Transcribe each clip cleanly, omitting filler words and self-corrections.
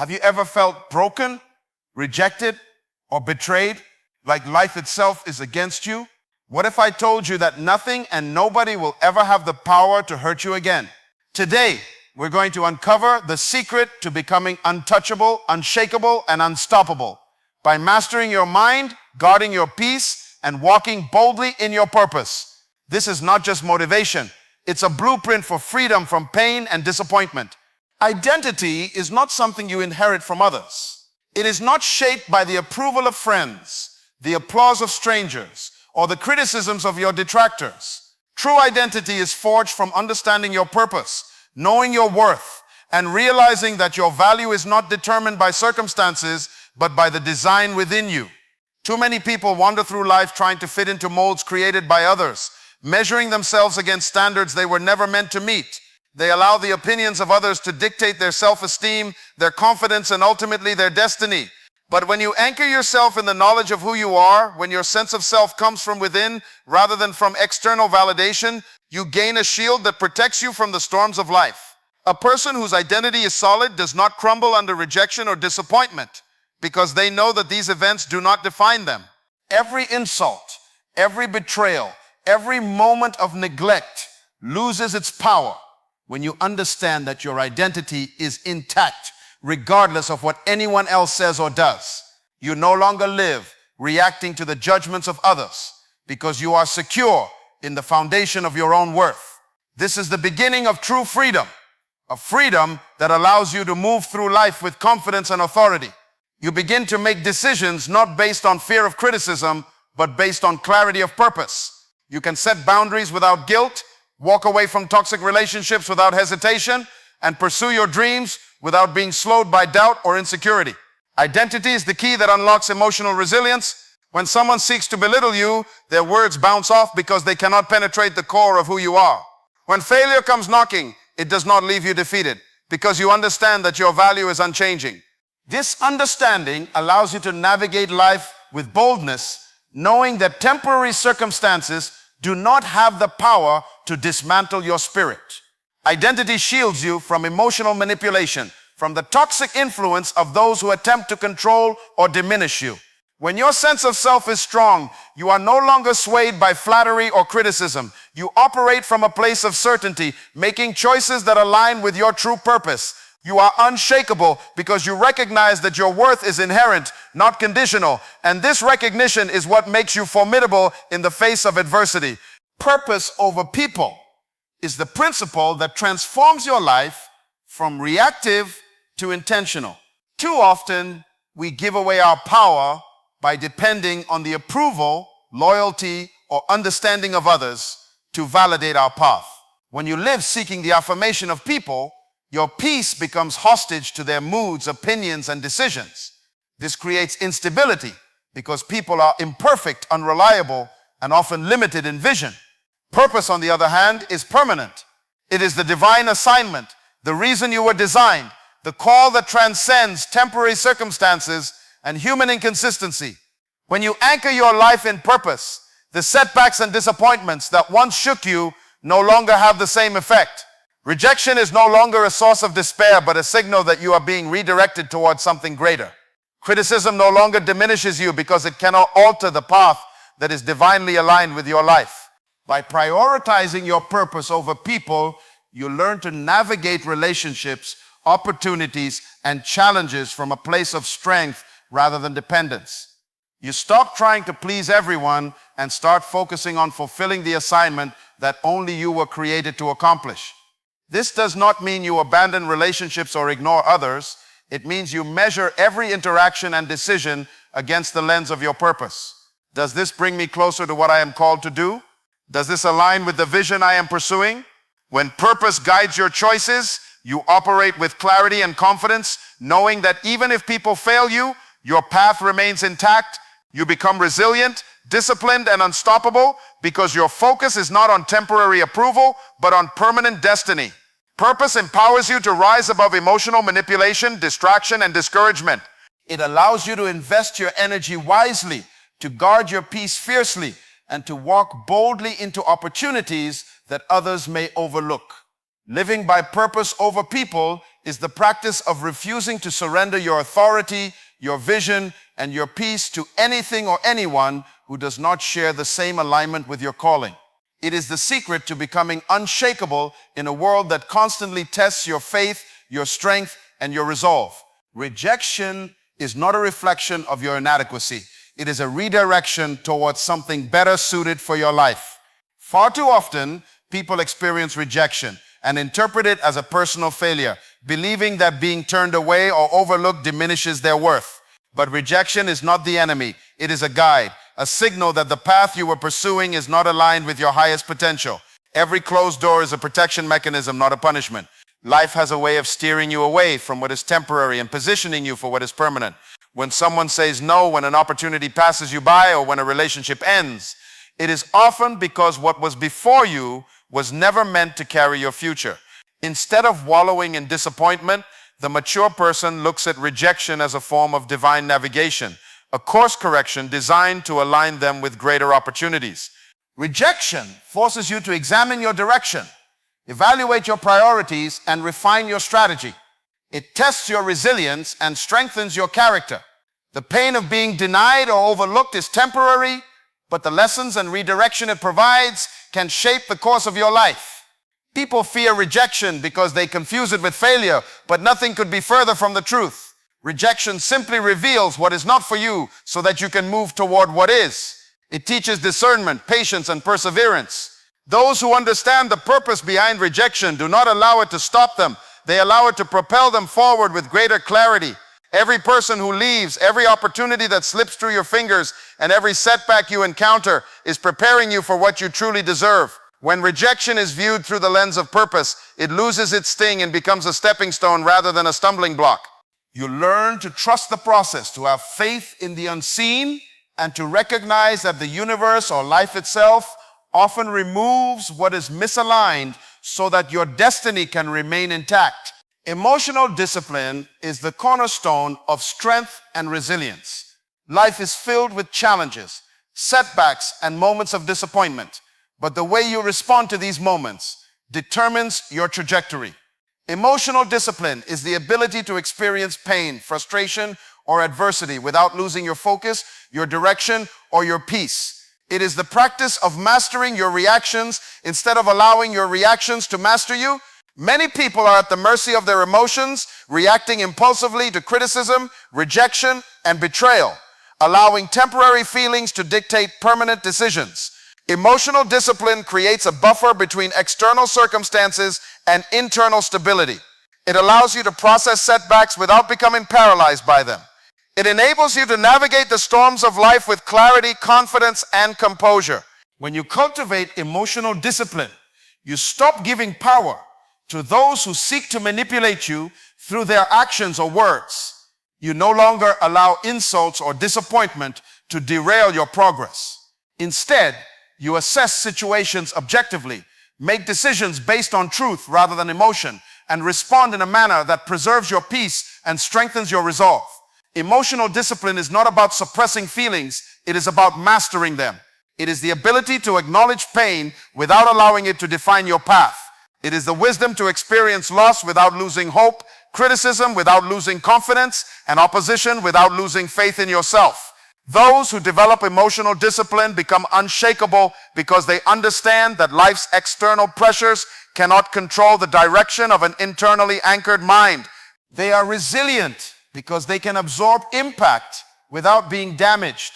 Have you ever felt broken, rejected, or betrayed, like life itself is against you? What if I told you that nothing and nobody will ever have the power to hurt you again? Today, we're going to uncover the secret to becoming untouchable, unshakable, and unstoppable by mastering your mind, guarding your peace, and walking boldly in your purpose. This is not just motivation. It's a blueprint for freedom from pain and disappointment. Identity is not something you inherit from others. It is not shaped by the approval of friends, the applause of strangers, or the criticisms of your detractors. True identity is forged from understanding your purpose, knowing your worth, and realizing that your value is not determined by circumstances, but by the design within you. Too many people wander through life trying to fit into molds created by others, measuring themselves against standards they were never meant to meet. They allow the opinions of others to dictate their self-esteem, their confidence, and ultimately their destiny. But when you anchor yourself in the knowledge of who you are, when your sense of self comes from within rather than from external validation, you gain a shield that protects you from the storms of life. A person whose identity is solid does not crumble under rejection or disappointment because they know that these events do not define them. Every insult, every betrayal, every moment of neglect loses its power when you understand that your identity is intact, regardless of what anyone else says or does. You no longer live reacting to the judgments of others because you are secure in the foundation of your own worth. This is the beginning of true freedom, a freedom that allows you to move through life with confidence and authority. You begin to make decisions not based on fear of criticism, but based on clarity of purpose. You can set boundaries without guilt, walk away from toxic relationships without hesitation, and pursue your dreams without being slowed by doubt or insecurity. Identity is the key that unlocks emotional resilience. When someone seeks to belittle you, their words bounce off because they cannot penetrate the core of who you are. When failure comes knocking, it does not leave you defeated because you understand that your value is unchanging. This understanding allows you to navigate life with boldness, knowing that temporary circumstances do not have the power to dismantle your spirit. Identity shields you from emotional manipulation, from the toxic influence of those who attempt to control or diminish you. When your sense of self is strong, you are no longer swayed by flattery or criticism. You operate from a place of certainty, making choices that align with your true purpose. You are unshakable because you recognize that your worth is inherent, not conditional. And this recognition is what makes you formidable in the face of adversity. Purpose over people is the principle that transforms your life from reactive to intentional. Too often, we give away our power by depending on the approval, loyalty, or understanding of others to validate our path. When you live seeking the affirmation of people, your peace becomes hostage to their moods, opinions, and decisions. This creates instability because people are imperfect, unreliable, and often limited in vision. Purpose, on the other hand, is permanent. It is the divine assignment, the reason you were designed, the call that transcends temporary circumstances and human inconsistency. When you anchor your life in purpose, the setbacks and disappointments that once shook you no longer have the same effect. Rejection is no longer a source of despair, but a signal that you are being redirected towards something greater. Criticism no longer diminishes you because it cannot alter the path that is divinely aligned with your life. By prioritizing your purpose over people, you learn to navigate relationships, opportunities, and challenges from a place of strength rather than dependence. You stop trying to please everyone and start focusing on fulfilling the assignment that only you were created to accomplish. This does not mean you abandon relationships or ignore others. It means you measure every interaction and decision against the lens of your purpose. Does this bring me closer to what I am called to do? Does this align with the vision I am pursuing? When purpose guides your choices, you operate with clarity and confidence, knowing that even if people fail you, your path remains intact. You become resilient, disciplined, and unstoppable because your focus is not on temporary approval, but on permanent destiny. Purpose empowers you to rise above emotional manipulation, distraction, and discouragement. It allows you to invest your energy wisely, to guard your peace fiercely, and to walk boldly into opportunities that others may overlook. Living by purpose over people is the practice of refusing to surrender your authority, your vision, and your peace to anything or anyone who does not share the same alignment with your calling. It is the secret to becoming unshakable in a world that constantly tests your faith, your strength, and your resolve. Rejection is not a reflection of your inadequacy. It is a redirection towards something better suited for your life. Far too often, people experience rejection and interpret it as a personal failure, believing that being turned away or overlooked diminishes their worth. But rejection is not the enemy. It is a guide, a signal that the path you were pursuing is not aligned with your highest potential. Every closed door is a protection mechanism, not a punishment. Life has a way of steering you away from what is temporary and positioning you for what is permanent. When someone says no, when an opportunity passes you by, or when a relationship ends, it is often because what was before you was never meant to carry your future. Instead of wallowing in disappointment, the mature person looks at rejection as a form of divine navigation, a course correction designed to align them with greater opportunities. Rejection forces you to examine your direction, evaluate your priorities, and refine your strategy. It tests your resilience and strengthens your character. The pain of being denied or overlooked is temporary, but the lessons and redirection it provides can shape the course of your life. People fear rejection because they confuse it with failure, but nothing could be further from the truth. Rejection simply reveals what is not for you so that you can move toward what is. It teaches discernment, patience, and perseverance. Those who understand the purpose behind rejection do not allow it to stop them. They allow it to propel them forward with greater clarity. Every person who leaves, every opportunity that slips through your fingers, and every setback you encounter is preparing you for what you truly deserve. When rejection is viewed through the lens of purpose, it loses its sting and becomes a stepping stone rather than a stumbling block. You learn to trust the process, to have faith in the unseen, and to recognize that the universe or life itself often removes what is misaligned so that your destiny can remain intact. Emotional discipline is the cornerstone of strength and resilience. Life is filled with challenges, setbacks, and moments of disappointment, but the way you respond to these moments determines your trajectory. Emotional discipline is the ability to experience pain, frustration, or adversity without losing your focus, your direction, or your peace. It is the practice of mastering your reactions instead of allowing your reactions to master you. Many people are at the mercy of their emotions, reacting impulsively to criticism, rejection, and betrayal, allowing temporary feelings to dictate permanent decisions. Emotional discipline creates a buffer between external circumstances and internal stability. It allows you to process setbacks without becoming paralyzed by them. It enables you to navigate the storms of life with clarity, confidence, and composure. When you cultivate emotional discipline, you stop giving power to those who seek to manipulate you through their actions or words. You no longer allow insults or disappointment to derail your progress. Instead, you assess situations objectively, make decisions based on truth rather than emotion, and respond in a manner that preserves your peace and strengthens your resolve. Emotional discipline is not about suppressing feelings, it is about mastering them. It is the ability to acknowledge pain without allowing it to define your path. It is the wisdom to experience loss without losing hope, criticism without losing confidence, and opposition without losing faith in yourself. Those who develop emotional discipline become unshakable because they understand that life's external pressures cannot control the direction of an internally anchored mind. They are resilient because they can absorb impact without being damaged.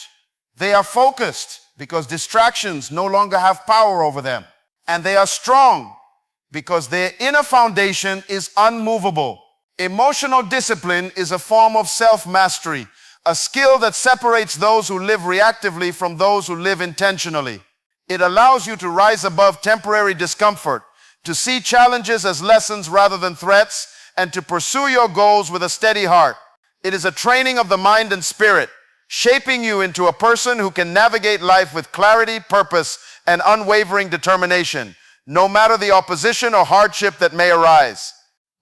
They are focused because distractions no longer have power over them. And they are strong because their inner foundation is unmovable. Emotional discipline is a form of self-mastery, a skill that separates those who live reactively from those who live intentionally. It allows you to rise above temporary discomfort, to see challenges as lessons rather than threats, and to pursue your goals with a steady heart. It is a training of the mind and spirit, shaping you into a person who can navigate life with clarity, purpose, and unwavering determination, no matter the opposition or hardship that may arise.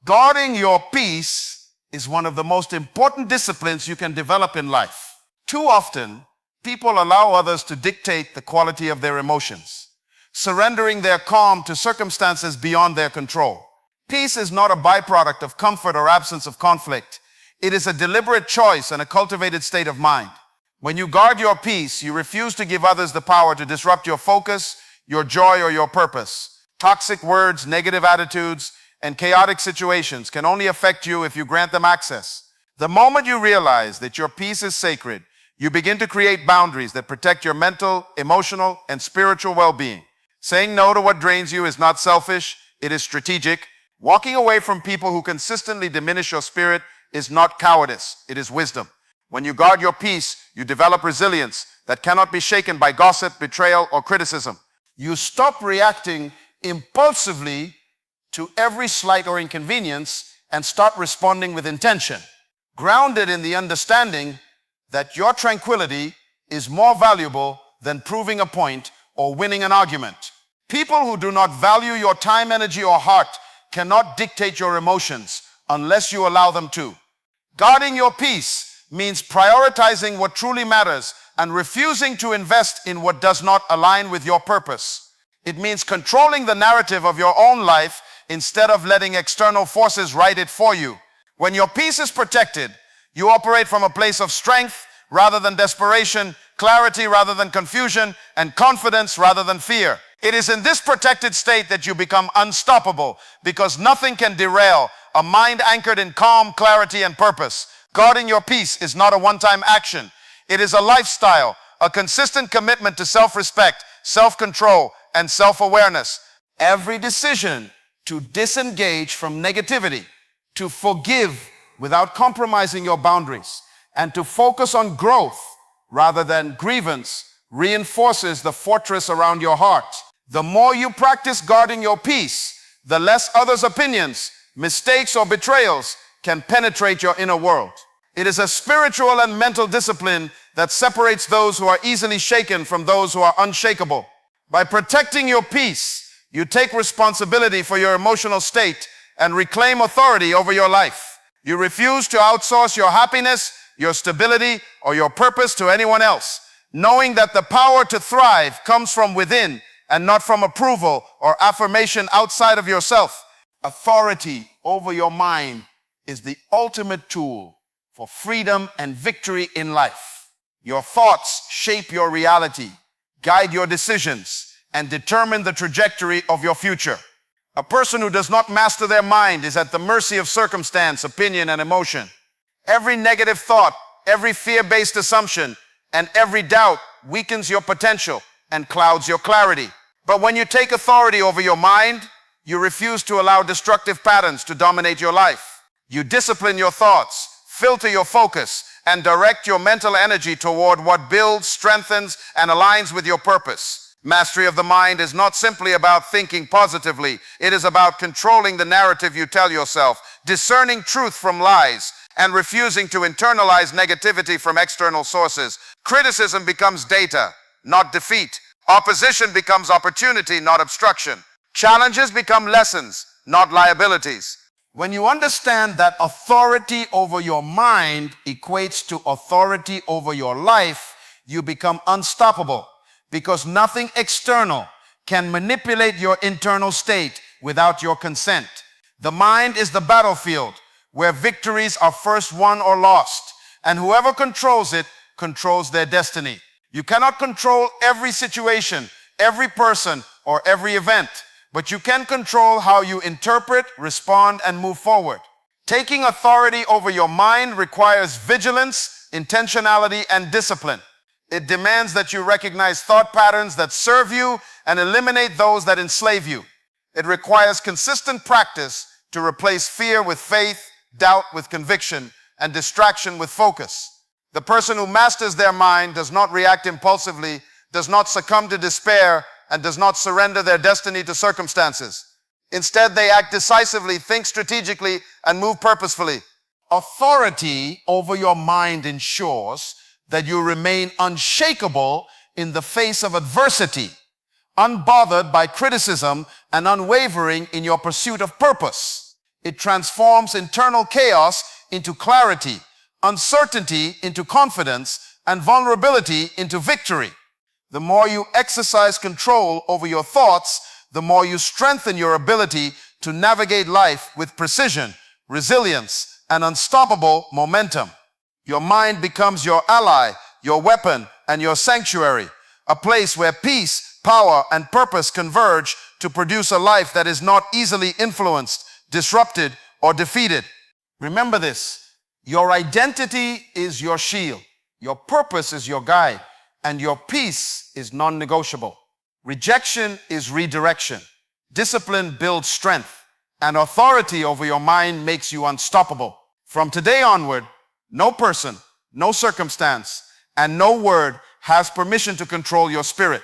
Guarding your peace is one of the most important disciplines you can develop in life. Too often, people allow others to dictate the quality of their emotions, surrendering their calm to circumstances beyond their control. Peace is not a byproduct of comfort or absence of conflict. It is a deliberate choice and a cultivated state of mind. When you guard your peace, you refuse to give others the power to disrupt your focus, your joy, or your purpose. Toxic words, negative attitudes, and chaotic situations can only affect you if you grant them access. The moment you realize that your peace is sacred, you begin to create boundaries that protect your mental, emotional, and spiritual well-being. Saying no to what drains you is not selfish, it is strategic. Walking away from people who consistently diminish your spirit is not cowardice, it is wisdom. When you guard your peace, you develop resilience that cannot be shaken by gossip, betrayal, or criticism. You stop reacting impulsively to every slight or inconvenience and start responding with intention, grounded in the understanding that your tranquility is more valuable than proving a point or winning an argument. People who do not value your time, energy, or heart cannot dictate your emotions unless you allow them to. Guarding your peace means prioritizing what truly matters and refusing to invest in what does not align with your purpose. It means controlling the narrative of your own life instead of letting external forces write it for you. When your peace is protected, you operate from a place of strength rather than desperation, clarity rather than confusion, and confidence rather than fear. It is in this protected state that you become unstoppable because nothing can derail a mind anchored in calm, clarity, and purpose. Guarding your peace is not a one-time action. It is a lifestyle, a consistent commitment to self-respect, self-control, and self-awareness. Every decision to disengage from negativity, to forgive without compromising your boundaries, and to focus on growth rather than grievance reinforces the fortress around your heart. The more you practice guarding your peace, the less others' opinions, mistakes, or betrayals can penetrate your inner world. It is a spiritual and mental discipline that separates those who are easily shaken from those who are unshakable. By protecting your peace, you take responsibility for your emotional state and reclaim authority over your life. You refuse to outsource your happiness, your stability, or your purpose to anyone else, knowing that the power to thrive comes from within and not from approval or affirmation outside of yourself. Authority over your mind is the ultimate tool for freedom and victory in life. Your thoughts shape your reality, guide your decisions, and determine the trajectory of your future. A person who does not master their mind is at the mercy of circumstance, opinion, and emotion. Every negative thought, every fear-based assumption, and every doubt weakens your potential and clouds your clarity. But when you take authority over your mind, you refuse to allow destructive patterns to dominate your life. You discipline your thoughts, filter your focus, and direct your mental energy toward what builds, strengthens, and aligns with your purpose. Mastery of the mind is not simply about thinking positively. It is about controlling the narrative you tell yourself, discerning truth from lies, and refusing to internalize negativity from external sources. Criticism becomes data, not defeat. Opposition becomes opportunity, not obstruction. Challenges become lessons, not liabilities. When you understand that authority over your mind equates to authority over your life, you become unstoppable because nothing external can manipulate your internal state without your consent. The mind is the battlefield where victories are first won or lost, and whoever controls it controls their destiny. You cannot control every situation, every person, or every event, but you can control how you interpret, respond, and move forward. Taking authority over your mind requires vigilance, intentionality, and discipline. It demands that you recognize thought patterns that serve you and eliminate those that enslave you. It requires consistent practice to replace fear with faith, doubt with conviction, and distraction with focus. The person who masters their mind does not react impulsively, does not succumb to despair, and does not surrender their destiny to circumstances. Instead, they act decisively, think strategically, and move purposefully. Authority over your mind ensures that you remain unshakable in the face of adversity, unbothered by criticism, and unwavering in your pursuit of purpose. It transforms internal chaos into clarity, uncertainty into confidence, and vulnerability into victory. The more you exercise control over your thoughts, the more you strengthen your ability to navigate life with precision, resilience, and unstoppable momentum. Your mind becomes your ally, your weapon, and your sanctuary, a place where peace, power, and purpose converge to produce a life that is not easily influenced, disrupted, or defeated. Remember this: your identity is your shield, your purpose is your guide, and your peace is non-negotiable. Rejection is redirection. Discipline builds strength, and authority over your mind makes you unstoppable. From today onward, no person, no circumstance, and no word has permission to control your spirit.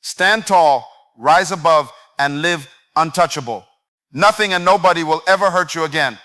Stand tall, rise above, and live untouchable. Nothing and nobody will ever hurt you again.